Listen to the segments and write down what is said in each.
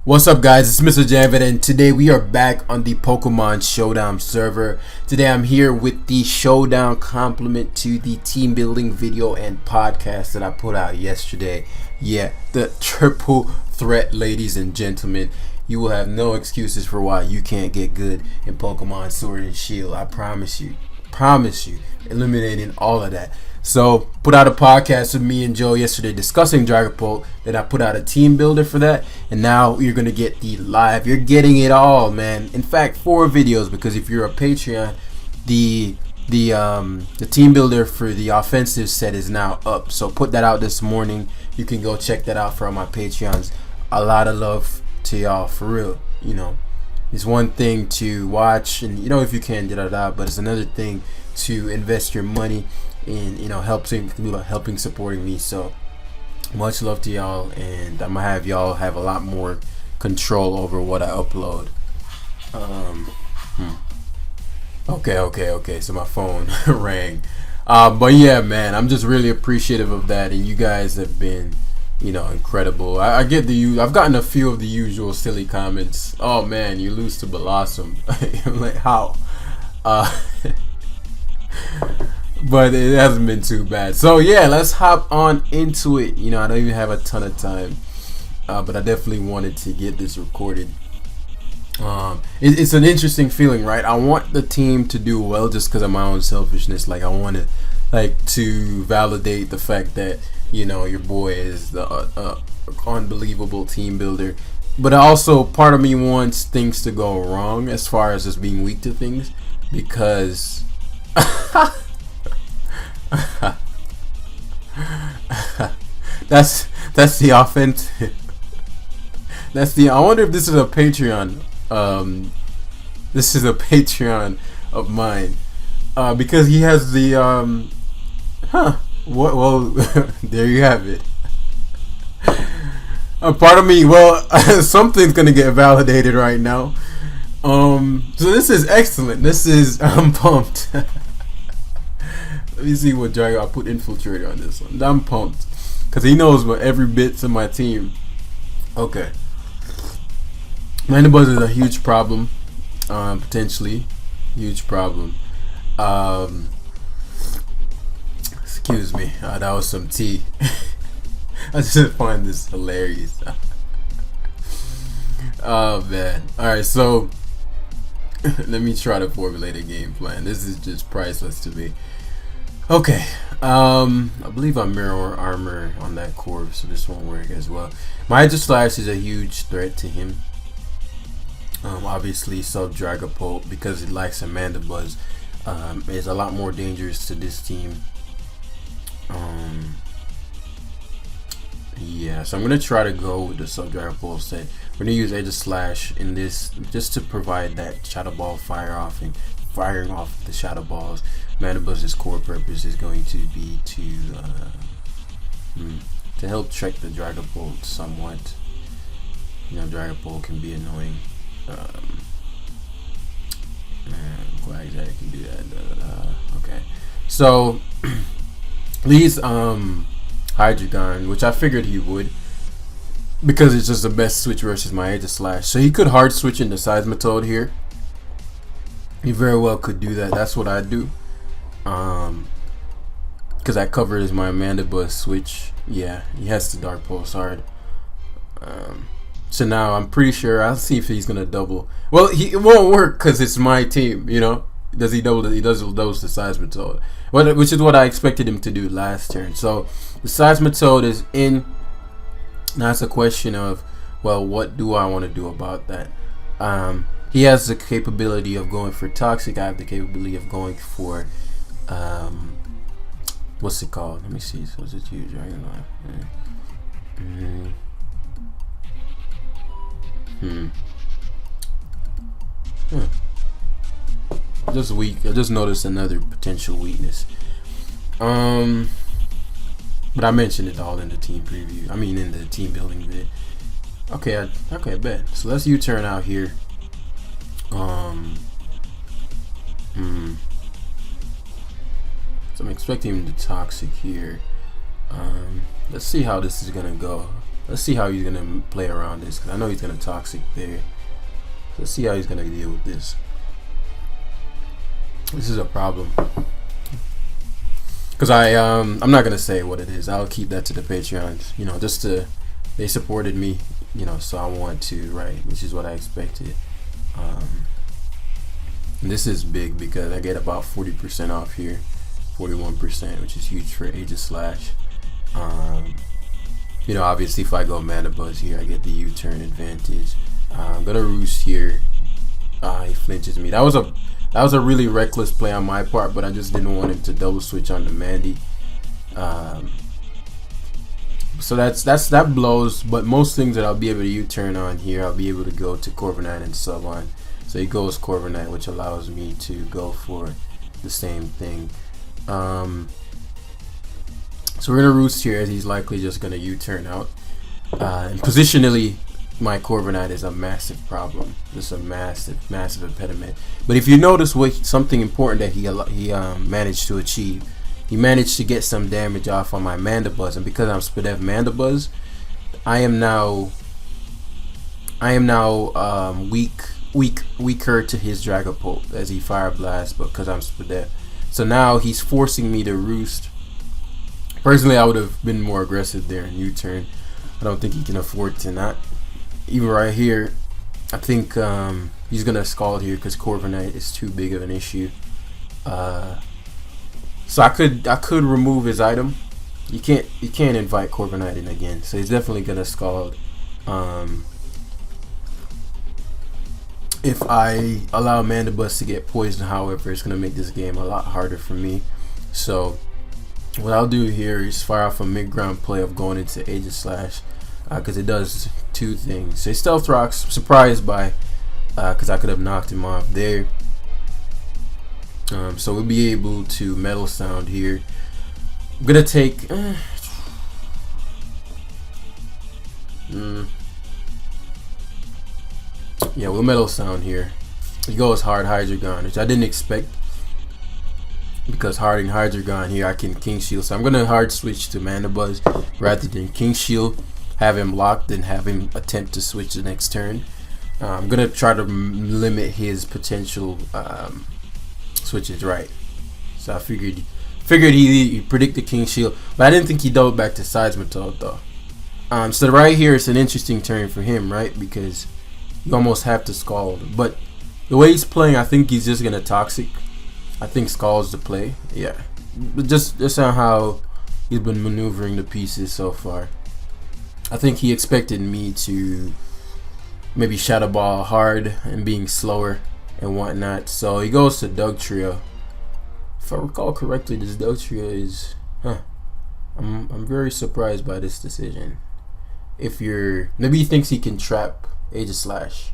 What's up, guys? It's Mr. Javid, and today we are back on the Pokemon Showdown server. Today I'm here with the Showdown complement to the team building video and podcast that I put out yesterday. Yeah, the triple threat, ladies and gentlemen. You will have no excuses for why you can't get good in Pokemon Sword and Shield. I promise you. Eliminating all of that. So, put out a podcast with me and Joe yesterday discussing Dragapult. Then I put out a team builder for that. And now you're going to get the live. You're getting it all, man. In fact, 4 videos, because if you're a Patreon, the team builder for the offensive set is now up. So, put that out this morning. You can go check that out for all my Patreons. A lot of love to y'all, for real. You know, it's one thing to watch and, you know, if you can, but it's another thing to invest your money in, you know, helping supporting me. So much love to y'all, and I'm gonna have y'all have a lot more control over what I upload. Okay, so my phone rang, but yeah, man, I'm just really appreciative of that, and you guys have been, you know, incredible. I've gotten a few of the usual silly comments. Oh man, you lose to Blossom. I'm like, how? But it hasn't been too bad. So yeah, let's hop on into it. You know, I don't even have a ton of time, but I definitely wanted to get this recorded. It's an interesting feeling, right? I want the team to do well just because of my own selfishness. Like, I want to validate the fact that, you know, your boy is the unbelievable team builder. But also, part of me wants things to go wrong as far as just being weak to things, because that's the offense. I wonder if this is a Patreon. This is a Patreon of mine, because he has the well, there you have it. Part of me, something's gonna get validated right now. So this is excellent. I'm pumped. Let me see what Drago. I'll put Infiltrator on this one. I'm pumped because he knows what every bit's in my team. Okay. Manibuzz is a huge problem. Potentially. Huge problem. Excuse me. That was some tea. I just find this hilarious. Oh, man. Alright, so let me try to formulate a game plan. This is just priceless to me. Okay, I believe I'm mirror armor on that core, so this won't work as well. My Edge Slash is a huge threat to him. Obviously, sub Dragapult, because it lacks a Mandibuzz, is a lot more dangerous to this team. Yeah, so I'm gonna try to go with the sub Dragapult set. We're gonna use Edge Slash in this just to provide that Shadow Ball firing off the Shadow Balls. Mandibuzz's core purpose is going to be to help check the Dragapult somewhat. You know, Dragapult can be annoying. Quagsire can do that. Okay, so these Hydreigon, which I figured he would, because it's just the best switch versus my Edge Slash. So he could hard switch into Seismitoad here. He very well could do that. That's what I do. Because that covers my Mandibuzz switch. Yeah, he has to Dark Pulse hard. So now I'm pretty sure, I'll see if he's gonna double. Well, it won't work because it's my team, you know. Does he double? He does doubles the Seismitoad, which is what I expected him to do last turn. So the Seismitoad is in. Now it's a question of, well, what do I want to do about that? He has the capability of going for Toxic. I have the capability of going for what's it called? Let me see. So is it huge? Just weak. I just noticed another potential weakness. But I mentioned it all in the team preview. I mean, in the team building vid. Okay, bet. So let's U-turn out here. So I'm expecting him to Toxic here. Let's see how this is gonna go. Let's see how he's gonna play around this, because I know he's gonna toxic there. Let's see how he's gonna deal with this. This is a problem. Because I'm not gonna say what it is. I'll keep that to the Patreons. You know, just to, they supported me. You know, so I want to, right, which is what I expected. And this is big because I get about 40% off here, 41%, which is huge for Aegis Slash. You know, obviously if I go Mana Buzz here, I get the U-turn advantage. I'm gonna Roost here. He flinches me. That was a really reckless play on my part, but I just didn't want him to double switch on the Mandy. So that blows. But most things that I'll be able to U-turn on here, I'll be able to go to Corviknight and sub on. So he goes Corviknight, which allows me to go for the same thing. So we're gonna Roost here, as he's likely just gonna U-turn out. And positionally, my Corviknight is a massive problem, just a massive impediment. But if you notice something important that he managed to achieve, he managed to get some damage off on my Mandibuzz, and because I'm Spadev Mandibuzz, I am now weaker to his Dragapult as he Fire Blast, but because I'm Spadev. So now he's forcing me to Roost. Personally, I would have been more aggressive there in U-turn. I don't think he can afford to not. Even right here, I think he's gonna Scald here because Corviknight is too big of an issue. So I could remove his item. You can't invite Corviknight in again. So he's definitely gonna Scald. If I allow Mandibuzz to get poisoned, however, it's gonna make this game a lot harder for me. So what I'll do here is fire off a mid-ground play of going into Aegis Slash, because it does two things. So Stealth Rock's surprised by, because I could have knocked him off there. So we'll be able to Metal Sound here. I'm gonna take yeah, we'll Metal Sound here. He goes hard Hydreigon, which I didn't expect, because harding Hydreigon here I can King Shield. So I'm gonna hard switch to Mandibuzz rather than King Shield, have him locked and have him attempt to switch the next turn. I'm gonna try to limit his potential switches, right? So I figured he predicted King Shield, but I didn't think he doubled back to Seismitoad though. So right here it's an interesting turn for him, right? Because you almost have to Scald, but the way he's playing, I think he's just gonna Toxic. I think Scald's the play, yeah. But just on how he's been maneuvering the pieces so far, I think he expected me to maybe Shadow Ball hard and being slower and whatnot. So he goes to Dugtrio. If I recall correctly, this Dugtrio is, I'm very surprised by this decision. Maybe he thinks he can trap Aegis Slash,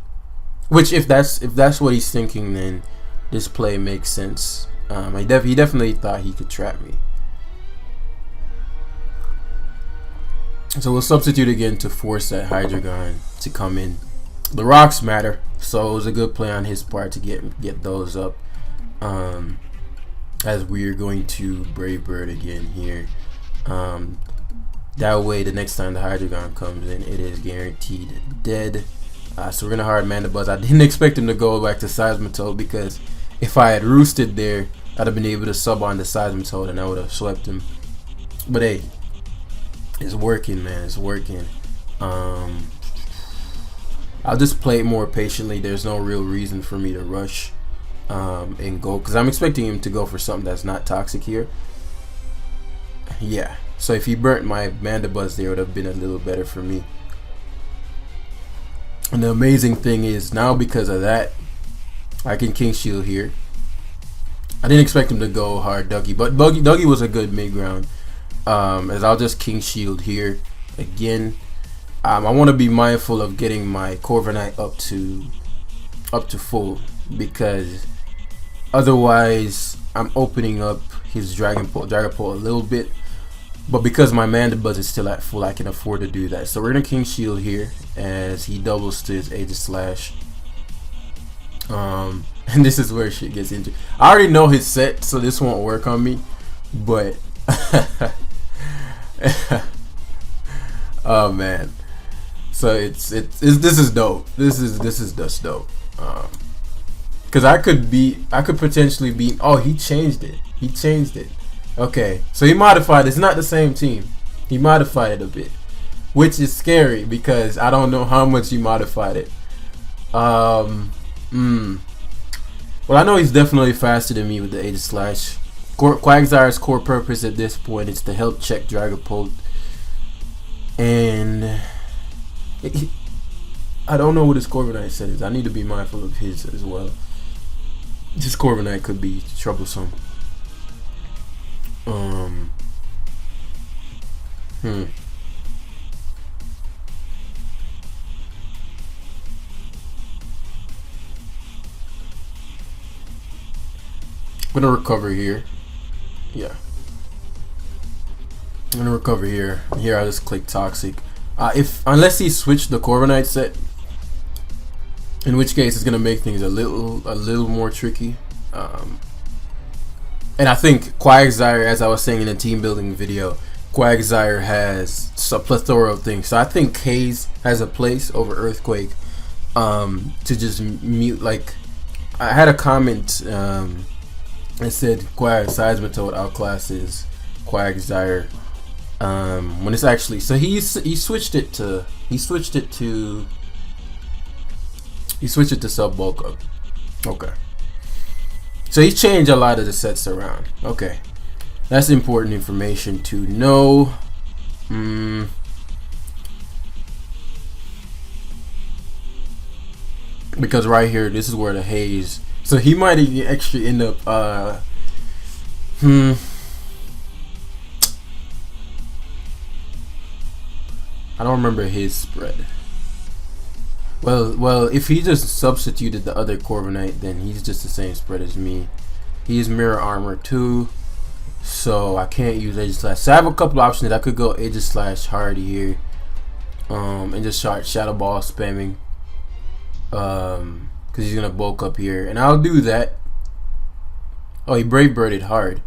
which if that's what he's thinking, then this play makes sense. He definitely thought he could trap me. So we'll substitute again to force that Hydreigon to come in. The rocks matter, so it was a good play on his part to get those up. As we're going to Brave Bird again here. That way, the next time the Hydreigon comes in, it is guaranteed dead. So we're gonna hard Mandibuzz. I didn't expect him to go back to Seismitoad, because if I had roosted there, I'd have been able to sub on the Seismitoad and I would have swept him. But hey, it's working, man. It's working. I'll just play it more patiently. There's no real reason for me to rush and go, because I'm expecting him to go for something that's not toxic here. Yeah. So if he burnt my Mandibuzz there, it would have been a little better for me. And the amazing thing is, now because of that, I can King Shield here. I didn't expect him to go hard Dougie, but Dougie was a good mid-ground. As I'll just King Shield here again. I want to be mindful of getting my Corviknight up to full, because otherwise I'm opening up his Dragapult a little bit. But because my Mandibuzz is still at full, I can afford to do that. So we're gonna King Shield here as he doubles to his Aegis Slash. And this is where shit gets into. I already know his set, so this won't work on me. But oh man, So this is dope. This is just dope. Because I could potentially be. Oh, he changed it. Okay, so he modified. It's not the same team. He modified it a bit, which is scary because I don't know how much he modified it. Well, I know he's definitely faster than me with the Aegis Slash. Quagsire's core purpose at this point is to help check Dragapult, and I don't know what his Corviknight set is. I need to be mindful of his as well. This Corviknight could be troublesome. I'm gonna recover here. Yeah. I'm gonna recover here. Here I just click Toxic. Unless he switched the Corviknight set, in which case it's gonna make things a little more tricky. And I think Quagsire, as I was saying in the team building video, Quagsire has a plethora of things. So I think Haze has a place over Earthquake. To just mute. Like, I had a comment that said Seismitoad outclasses Quagsire. When it's actually, so he switched it to sub bulk up. Okay, so he changed a lot of the sets around. Okay, that's important information to know. Because right here, this is where the Haze. So he might actually end up. I don't remember his spread. Well, if he just substituted the other Corviknight, then he's just the same spread as me. He's Mirror Armor too, so I can't use Aegis Slash. So I have a couple options. I could go Aegis Slash Hardy here, and just start Shadow Ball spamming, because he's gonna bulk up here, and I'll do that. Oh, he Brave Birded hard.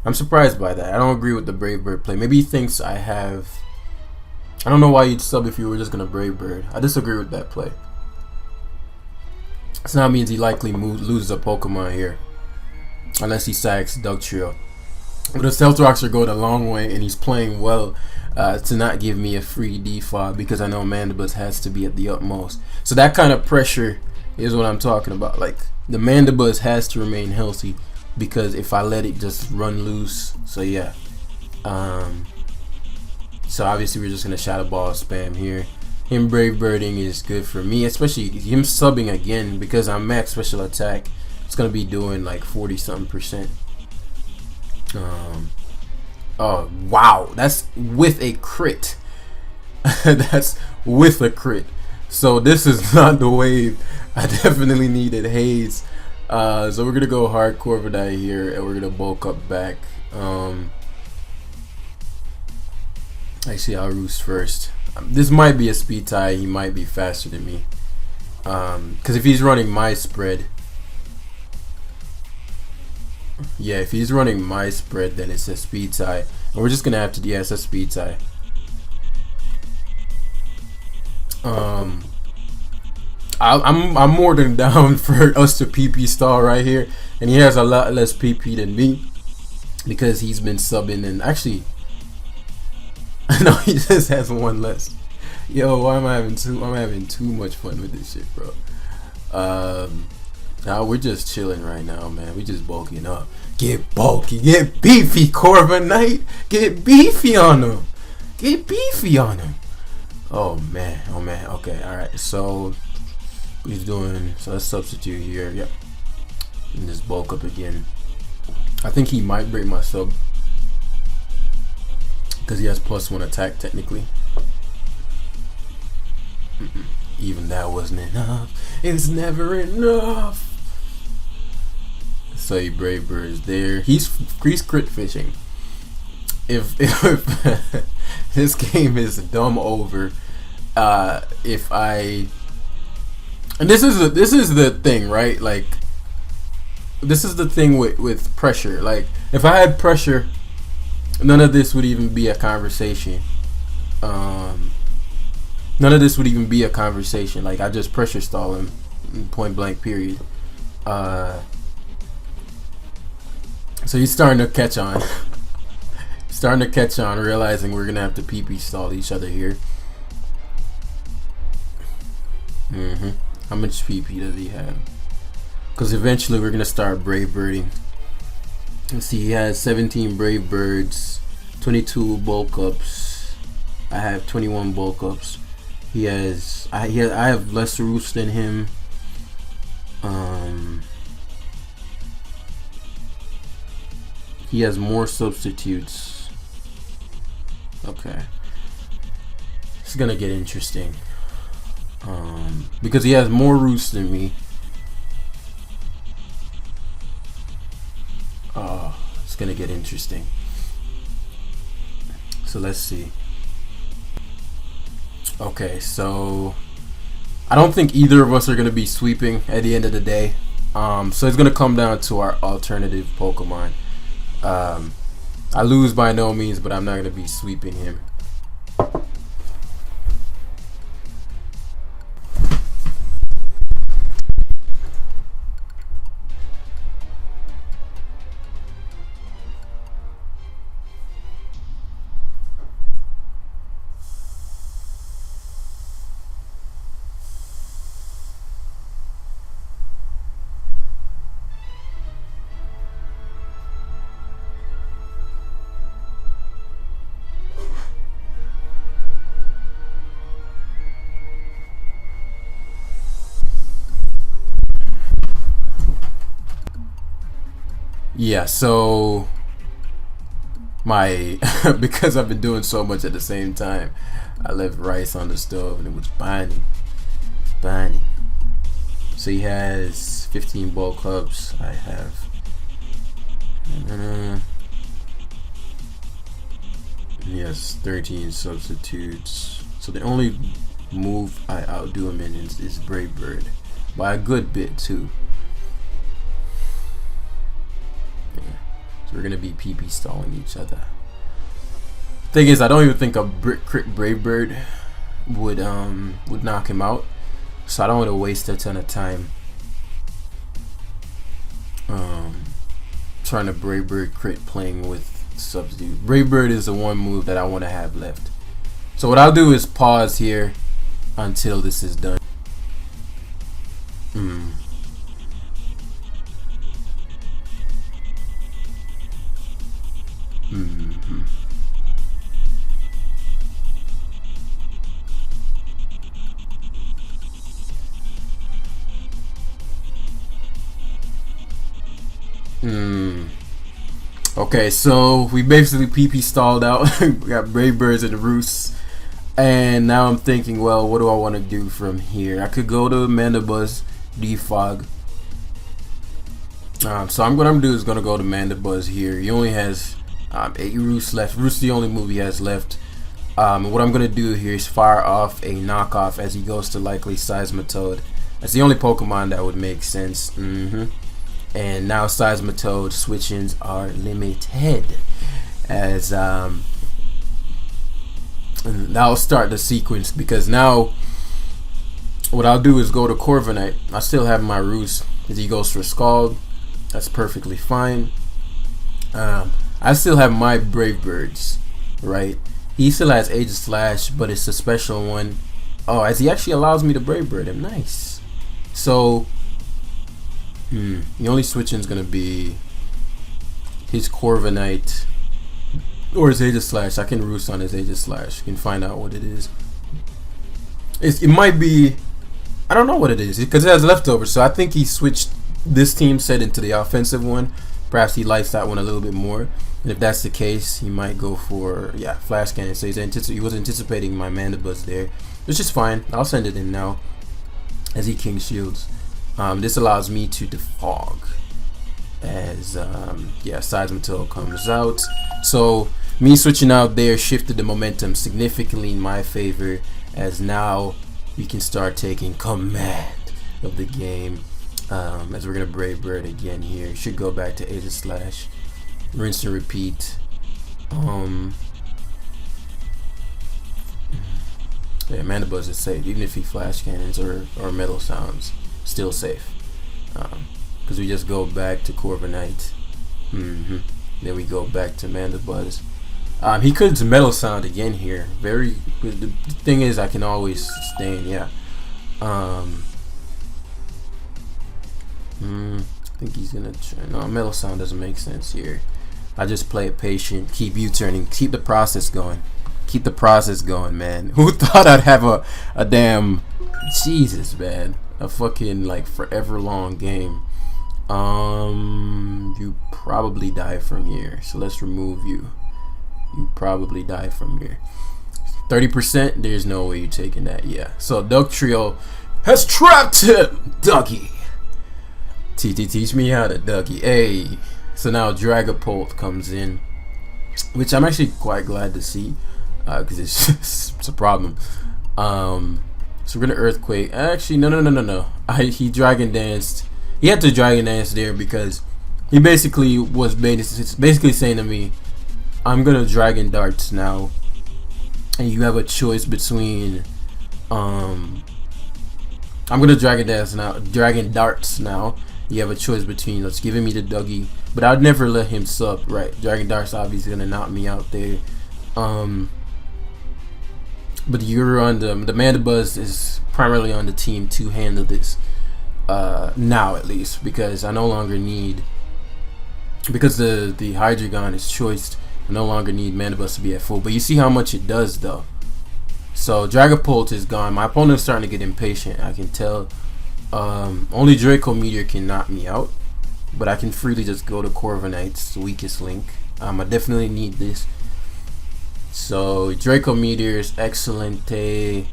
I'm surprised by that. I don't agree with the Brave Bird play. Maybe he thinks I have. I don't know why you'd sub if you were just gonna Brave Bird. I disagree with that play. So that means he likely loses a Pokemon here, unless he sacks Dugtrio. But the Stealth Rocks are going a long way, and he's playing well to not give me a free defog, because I know Mandibus has to be at the utmost. So that kind of pressure is what I'm talking about. Like, the Mandibus has to remain healthy, because if I let it just run loose, so yeah. So obviously we're just gonna Shadow Ball spam here. Him Brave Birding is good for me, especially him subbing again, because I'm max special attack. It's gonna be doing like 40-something%. Oh wow, that's with a crit. That's with a crit. So this is not the wave. I definitely needed Haze. So we're gonna go hard Corviknight here, and we're gonna bulk up back. Actually, I'll roost first. This might be a speed tie. He might be faster than me. Because if he's running my spread, yeah, if he's running my spread, then it's a speed tie, and we're just gonna have to. Yeah, it's a speed tie. I'm more than down for us to PP stall right here, and he has a lot less PP than me because he's been subbing, and actually. No, he just has one less. Yo, why am I having too? I'm having too much fun with this shit, bro. Now we're just chilling right now, man. We just bulking up. Get bulky, get beefy, Corviknight. Get beefy on him. Get beefy on him. Oh man, oh man. Okay, all right. So he's doing. So let's substitute here. Yep. And just bulk up again. I think he might break my sub. Because he has +1 attack technically. Even that wasn't enough. It's never enough. So he Brave Bird is there. He's crit fishing. If this game is dumb over, if I, and this is the thing, right? Like, this is the thing with pressure. Like, if I had pressure, none of this would even be a conversation. None of this would even be a conversation. Like, I just pressure stall him, point blank, period. So he's starting to catch on. Starting to catch on, realizing we're gonna have to PP stall each other here. How much PP does he have? Because eventually we're gonna start brave birding. Let's see, he has 17 brave birds, 22 bulk ups. I have 21 bulk ups. I have less roost than him. He has more substitutes. Okay, it's gonna get interesting. Because he has more roost than me. It's gonna get interesting. So let's see. Okay, so I don't think either of us are gonna be sweeping at the end of the day. So it's gonna come down to our alternative Pokemon. I lose by no means, but I'm not gonna be sweeping him. Yeah, so my because I've been doing so much at the same time, I left rice on the stove and it was burning. So he has 15 bulk ups. I have he has 13 substitutes. So the only move I outdo him in is Brave Bird by a good bit too. So we're gonna be PP stalling each other. Thing is, I don't even think a crit Brave Bird would knock him out. So I don't want to waste a ton of time trying to Brave Bird crit playing with substitute. Brave Bird is the one move that I want to have left. So what I'll do is pause here until this is done. Okay, so we basically PP stalled out. We got Brave Birds and the Roosts. And now I'm thinking, well, what do I want to do from here? I could go to Mandibuzz, Defog. So what I'm going to do is going to go to Mandibuzz here. He only has 8 Roosts left. Roost is the only move he has left. What I'm going to do here is fire off a knockoff as he goes to likely Seismitoad. That's the only Pokemon that would make sense. And now Seismitoad switch-ins are limited, as that'll start the sequence, because now what I'll do is go to Corviknight. I still have my Roost as he goes for Scald. That's perfectly fine. I still have my Brave Birds, right? He still has Aegislash, but it's a special one. Oh, as he actually allows me to Brave Bird him. Nice. So the only switch-in is gonna be his Corviknight or his Aegislash. I can Roost on his Aegislash. You can find out what it is. It might be, I don't know what it is, because it has leftovers. So I think he switched this team set into the offensive one. Perhaps he likes that one a little bit more. And if that's the case, he might go for Flash Cannon. So he was anticipating my Mandibuzz there, which is fine. I'll send it in now as he King Shields. This allows me to defog as Seismitoad comes out. So me switching out there shifted the momentum significantly in my favor, as now we can start taking command of the game. As we're gonna Brave Bird again here. Should go back to Aegislash, rinse and repeat. Yeah, Mandibuzz is safe. Even if he flash cannons or metal sounds, still safe. Because we just go back to Corviknight. Then we go back to Mandibuzz. He could metal sound again here. The thing is, I can always sustain. Yeah. I think he's gonna try. No, metal sound doesn't make sense here. I just play it patient, keep U-turning, keep the process going. Keep the process going, man. Who thought I'd have a damn Jesus, man. A fucking like forever long game. You probably die from here. So let's remove you. You probably die from here. 30%, there's no way you're taking that. Yeah. So Dugtrio has trapped him. Dougie. TT, teach me how to Dougie. Hey. So now Dragapult comes in, which I'm actually quite glad to see, because it's a problem. So we're gonna Earthquake. Actually, no. He Dragon Danced. He had to Dragon Dance there because he basically was basically saying to me, I'm gonna Dragon Darts now, and you have a choice between I'm gonna Dragon Dance now, Dragon Darts now. You have a choice between let's giving me the Dougie, but I'd never let him sub. Right, Dragon Darts obviously gonna knock me out there. But you're on the Mandibuzz is primarily on the team to handle this now, at least, because I no longer need, because the Hydreigon is choiced. I no longer need Mandibuzz to be at full. But you see how much it does though. So Dragapult is gone. My opponent's starting to get impatient. I can tell. Only Draco Meteor can knock me out, but I can freely just go to Corviknight's weakest link. I definitely need this. So Draco Meteor is excellent. Is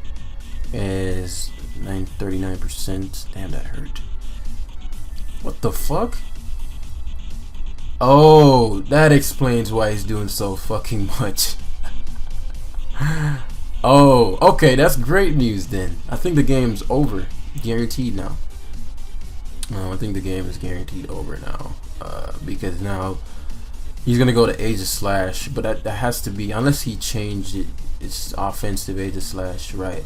39%. Damn, that hurt. What the fuck? Oh, that explains why he's doing so fucking much. Oh, okay, that's great news then. I think the game's over. Guaranteed now. I think the game is guaranteed over now. Because now he's gonna go to Aegis Slash, but that has to be, unless he changed it. It's offensive Aegis Slash, right?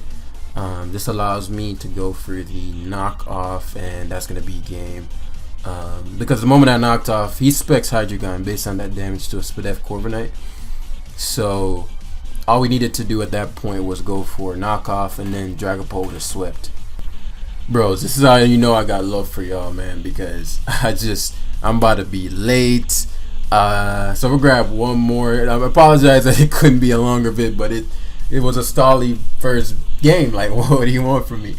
This allows me to go for the knockoff, and that's gonna be game. Because the moment I knocked off, he specs Hydreigon based on that damage to a Spadef Corviknight. So all we needed to do at that point was go for knockoff, and then Dragapult would have swept. Bros, this is how you know I got love for y'all, man, because I'm about to be late. So we'll grab one more. I apologize that it couldn't be a longer vid, but it was a stally first game. Like, what do you want from me?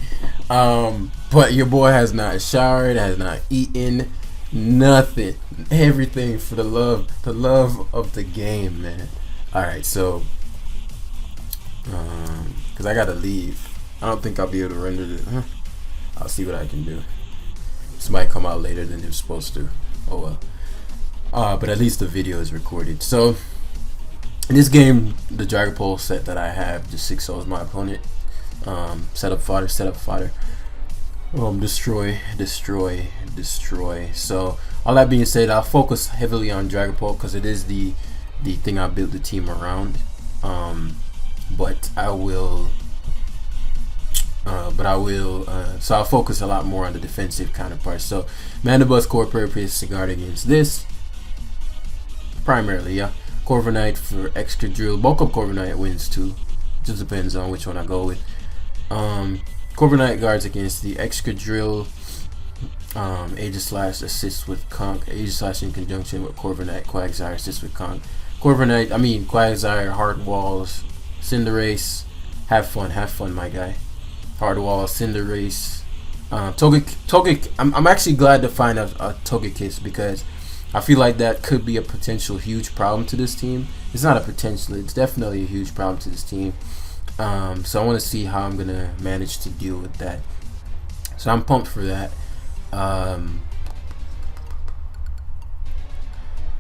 But your boy has not showered, has not eaten, nothing, everything for the love of the game, man. All right, so because I gotta leave, I don't think I'll be able to render it. I'll see what I can do. This might come out later than it was supposed to. Oh well. But at least the video is recorded. So in this game, the Dragapult set that I have just 6-0s my opponent. Setup fodder. Destroy. So all that being said, I'll focus heavily on Dragapult because it is the thing I built the team around. But I will. So I'll focus a lot more on the defensive counterparts. So Mandibuzz core purpose to guard against this primarily, yeah. Corviknight for extra drill. Bulk up Corviknight wins too. Just depends on which one I go with. Corviknight guards against the extra drill. Aegis Slash assists with Conk. Aegis Slash in conjunction with Corviknight. Quagsire assists with Conk. Quagsire, Hard Walls, Cinderace. Have fun, my guy. Hard Wall, Cinderace, Togekiss. I'm actually glad to find a Togekiss because I feel like that could be a potential huge problem to this team. It's not a potential; it's definitely a huge problem to this team. So I want to see how I'm gonna manage to deal with that. So I'm pumped for that.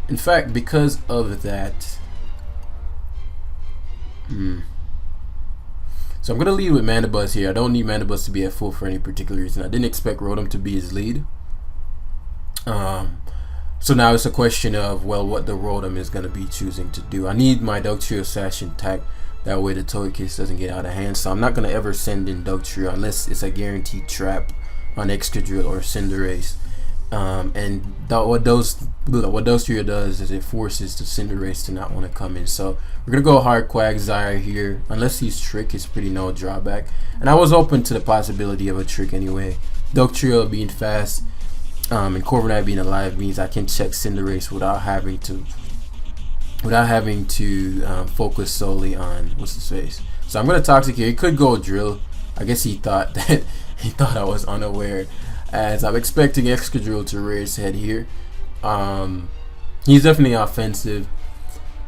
In fact, because of that. So I'm going to lead with Mandibuzz here. I don't need Mandibuzz to be at full for any particular reason. I didn't expect Rotom to be his lead. So now it's a question of, well, what the Rotom is going to be choosing to do. I need my Dugtrio Sash intact That way the Togekiss doesn't get out of hand. So I'm not gonna ever send in Dugtrio unless it's a guaranteed trap on Excadrill or Cinderace. What Dugtrio does is it forces the Cinderace to not want to come in. So we're gonna go hard Quagsire here. Unless he's Trick, it's pretty no drawback. And I was open to the possibility of a Trick anyway. Dugtrio being fast, and Corviknight being alive means I can check Cinderace without having to focus solely on what's his face. So I'm gonna Toxic here. He could go Drill. I guess he thought that I was unaware, as I'm expecting Excadrill to rear his head here. He's definitely offensive.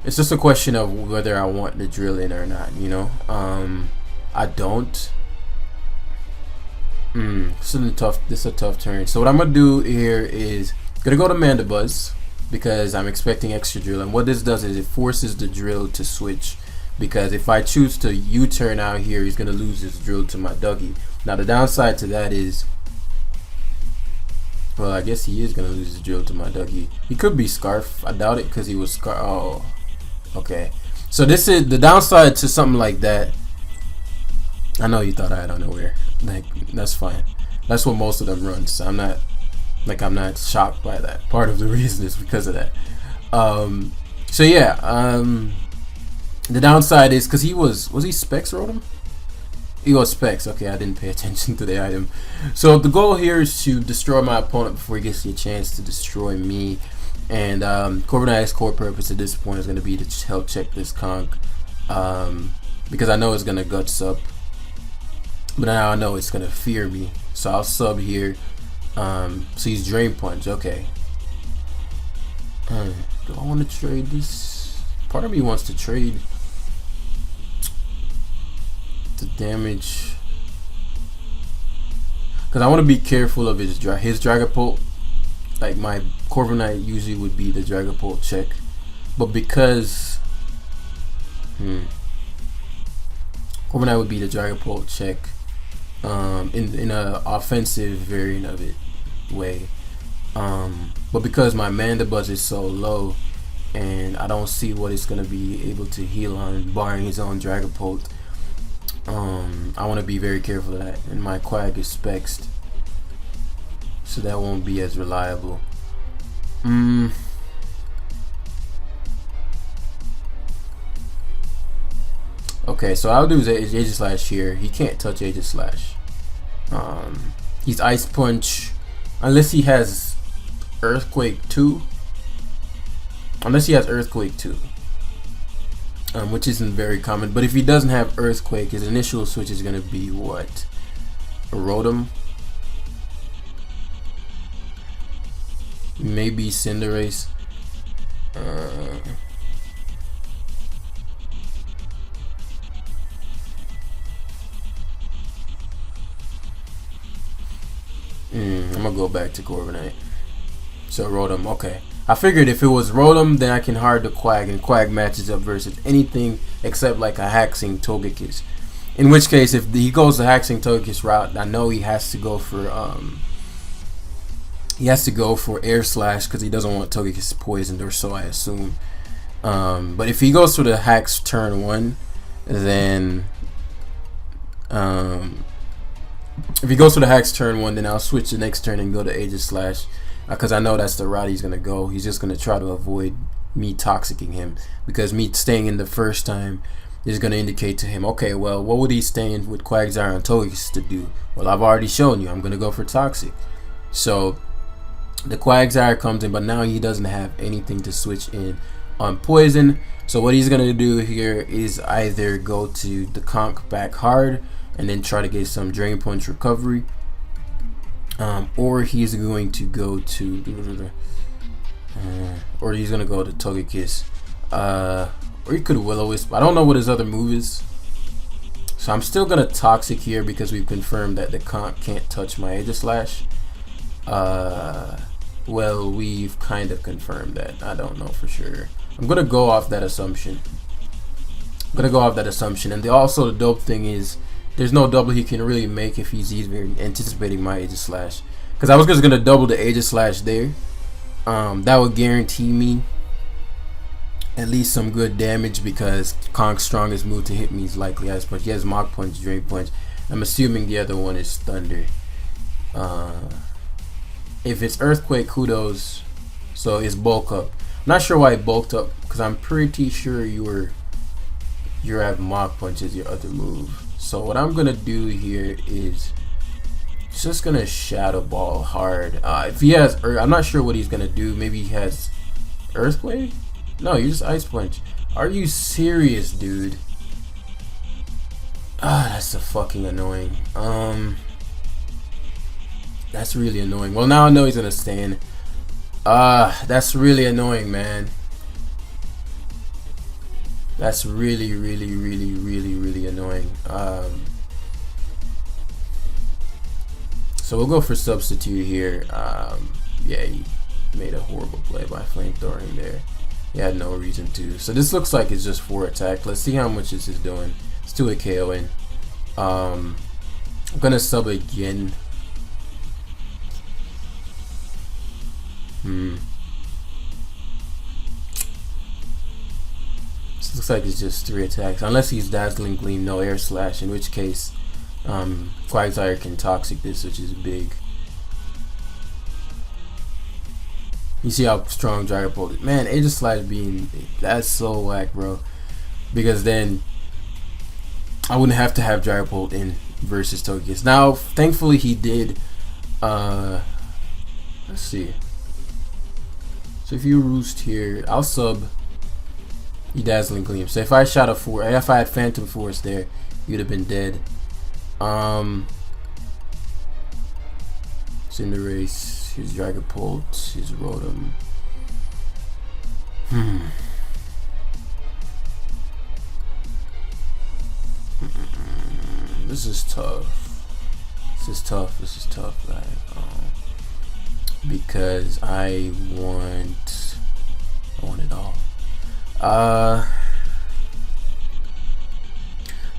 It's just a question of whether I want the Drill in or not, you know. I don't. This is a tough turn. So what I'm gonna do here is gonna go to Mandibuzz because I'm expecting Excadrill, and what this does is it forces the Drill to switch. Because if I choose to U-turn out here, he's gonna lose his Drill to my Dougie. Now the downside to that is, well, I guess he is gonna lose his Drill to my Dougie. He could be Scarf. I doubt it because he was Scarf. Oh, okay. So this is the downside to something like that. I know you thought I had Unaware. Like, that's fine. That's what most of them run. So I'm not shocked by that. Part of the reason is because of that. So yeah. The downside is because he was he Specs Rotom? He was Specs. Okay, I didn't pay attention to the item. So the goal here is to destroy my opponent before he gets the chance to destroy me. And Corviknight's core purpose at this point is going to be to help check this Conk, because I know it's going to Guts up, but now I know it's going to fear me. So I'll sub here. So he's Drain Punch. Okay. Do I want to trade this? Part of me wants to trade the damage because I want to be careful of his Dragapult. Like my Corviknight usually would be the Dragapult check, but because Corviknight would be the Dragapult check in a offensive variant of it way, but because my Mandibuzz is so low and I don't see what it's gonna be able to heal on barring his own Dragapult, I want to be very careful of that, and my Quag is Spexed, so that won't be as reliable. Okay, so I'll do is Aegislash here. He can't touch Aegislash. He's Ice Punch unless he has Earthquake 2. Unless he has Earthquake 2. Which isn't very common. But if he doesn't have Earthquake, his initial switch is going to be what? A Rotom? Maybe Cinderace. I'm going to go back to Corviknight. So Rotom, okay. I figured if it was Rotom, then I can hard the Quag, and Quag matches up versus anything except like a Haxing Togekiss. In which case, if he goes the Haxing Togekiss route, I know he has to go for Air Slash because he doesn't want Togekiss poisoned, or so I assume. But if he goes for the Hax turn 1, then if he goes for the Hax turn 1, then I'll switch the next turn and go to Aegislash. Because I know that's the route he's going to go. He's just going to try to avoid me toxicking him. Because me staying in the first time is going to indicate to him, okay, well, what would he stay in with Quagsire and Togekiss to do? Well, I've already shown you. I'm going to go for Toxic. So the Quagsire comes in, but now he doesn't have anything to switch in on Poison. So what he's going to do here is either go to the Conk back hard and then try to get some Drain Punch recovery. Or he's going to go to Togekiss, or he could Will-O-Wisp. I don't know what his other move is, so I'm still gonna Toxic here because we've confirmed that the Conk can't touch my Aegislash. Well, we've kind of confirmed that. I don't know for sure. I'm gonna go off that assumption. And also the dope thing is, there's no double he can really make if he's even anticipating my Aegislash. Because I was just going to double the Aegislash there. That would guarantee me at least some good damage, because Kong's strongest move to hit me is likely Ice Punch. He has Mach Punch, Drain Punch. I'm assuming the other one is Thunder. If it's Earthquake, kudos. So it's Bulk Up. I'm not sure why it bulked up, because I'm pretty sure you have Mach Punch as your other move. So what I'm gonna do here is just gonna Shadow Ball hard. If he has, I'm not sure what he's gonna do. Maybe he has Earthquake. No, you just Ice Punch. Are you serious, dude? That's so fucking annoying. That's really annoying. Well, now I know he's gonna stand. That's really annoying, man. That's really, really, really, really, really annoying. So we'll go for substitute here. Yeah, he made a horrible play by flamethrowing there. He had no reason to. So this looks like it's just 4 attack. Let's see how much this is doing. It's 2 a KOing. I'm gonna sub again. This looks like it's just 3 attacks. Unless he's Dazzling Gleam, no Air Slash, in which case Quagsire can Toxic this, which is big. You see how strong Dragapult is. Man, Aegislash being, that's so whack, bro. Because then I wouldn't have to have Dragapult in versus Togekiss. Now, thankfully he did. Let's see. So if you Roost here, I'll sub you Dazzling Gleam. So if I shot a 4, if I had Phantom Force there, you'd have been dead. Cinderace, his Dragapult, his Rotom. This is tough. This is tough, guys. Because I want it all.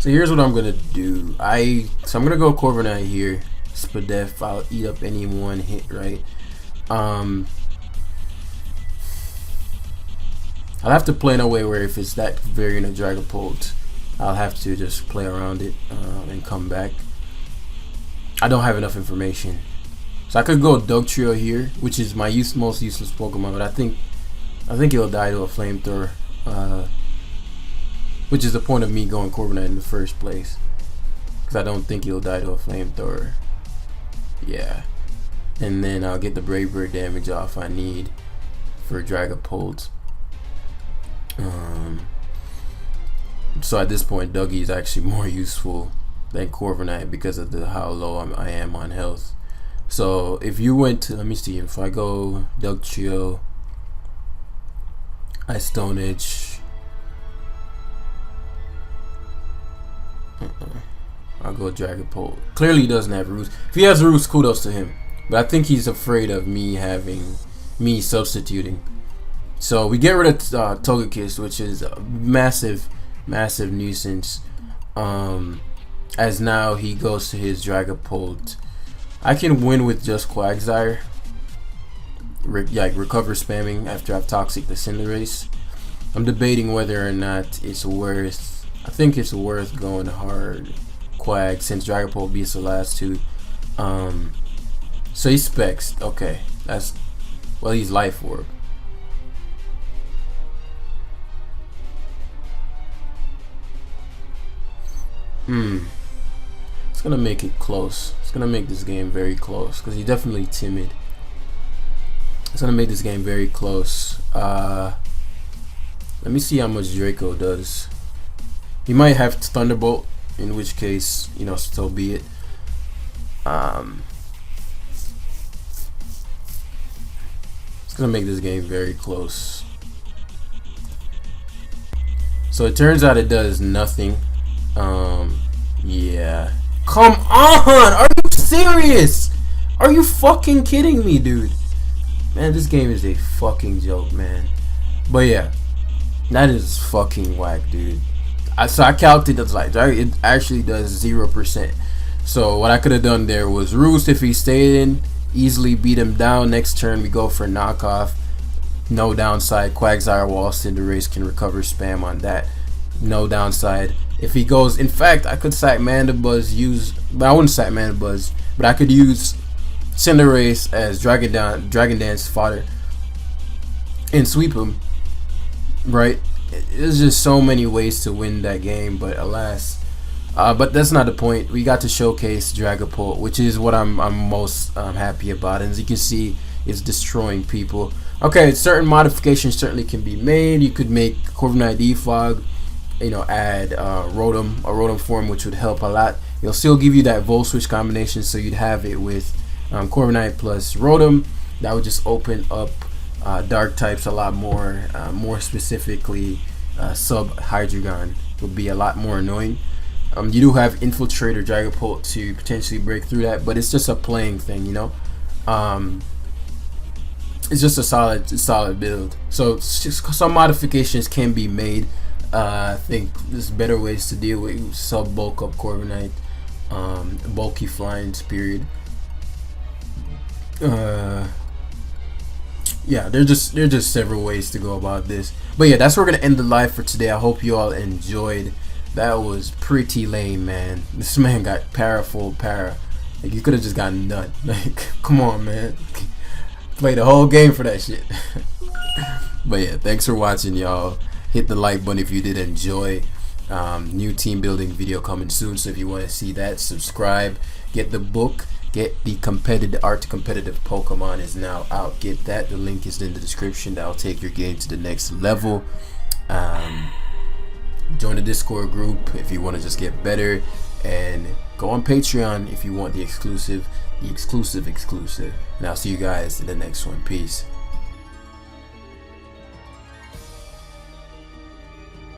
So here's what I'm gonna do. I'm gonna go Corviknight here. Spadef. I'll eat up any one hit, right? I'll have to play in a way where if it's that variant of Dragapult, I'll have to just play around it and come back. I don't have enough information. So I could go Dugtrio here, which is my most useless Pokemon, but I think he'll die to a Flamethrower, which is the point of me going Corviknight in the first place, because I don't think he'll die to a Flamethrower. Yeah, and then I'll get the Brave Bird damage off I need for Dragapult. So at this point, Dougie is actually more useful than Corviknight because of how low I am on health. So if you went to, let me see, if I go Dugtrio, Ice Stone Edge, I'll go Dragapult. Clearly he doesn't have Roost. If he has Roost, kudos to him. But I think he's afraid of me substituting. So we get rid of Togekiss, which is a massive nuisance. As now he goes to his Dragapult. I can win with just Quagsire. Recover spamming after I've Toxic the Cinderace. I'm debating whether or not it's worth. I think it's worth going hard Quag since Dragapult beats the last 2. So he's Specs. Okay, he's Life Orb. It's gonna make it close. It's gonna make this game very close because he's definitely timid. It's gonna make this game very close. Let me see how much Draco does. He might have Thunderbolt, in which case, so be it. It's gonna make this game very close. So it turns out it does nothing. Yeah. Come on! Are you serious? Are you fucking kidding me, dude? Man, this game is a fucking joke, man. But yeah, that is fucking whack, dude. So I calculated it actually does 0%. So what I could have done there was Roost if he stayed in, easily beat him down. Next turn we go for knockoff. No downside. Quagsire Wall Cinderace can recover spam on that. No downside. If he goes, in fact, I could sack Mandibuzz, but I wouldn't sack Mandibuzz, but I could use Cinderace as Dragon Dance fodder and sweep him, right? There's just so many ways to win that game, but alas. But that's not the point. We got to showcase Dragapult, which is what I'm most happy about. And as you can see, it's destroying people. Okay, certain modifications certainly can be made. You could make Corviknight Defog, add Rotom, a Rotom form, which would help a lot. It'll still give you that Volt Switch combination, so you'd have it with Corviknight plus Rotom. That would just open up dark types a lot more. More specifically, Sub Hydreigon would be a lot more annoying. You do have Infiltrator Dragapult to potentially break through that, but it's just a playing thing, It's just a solid build. So some modifications can be made. I think there's better ways to deal with sub bulk up Corviknight, bulky flying period. Yeah, there's just several ways to go about this. But yeah, that's where we're gonna end the live for today. I hope you all enjoyed. That was pretty lame, man. This man got full para. Like, you could have just gotten none. Like, come on, man. Play the whole game for that shit. But yeah, thanks for watching, y'all. Hit the like button if you did enjoy. New team building video coming soon, so if you want to see that, subscribe. Get the book. Get the Art to Competitive Pokemon is now out. Get that. The link is in the description. That'll take your game to the next level. Join the Discord group if you want to just get better, and go on Patreon if you want the exclusive. And I'll see you guys in the next one. Peace.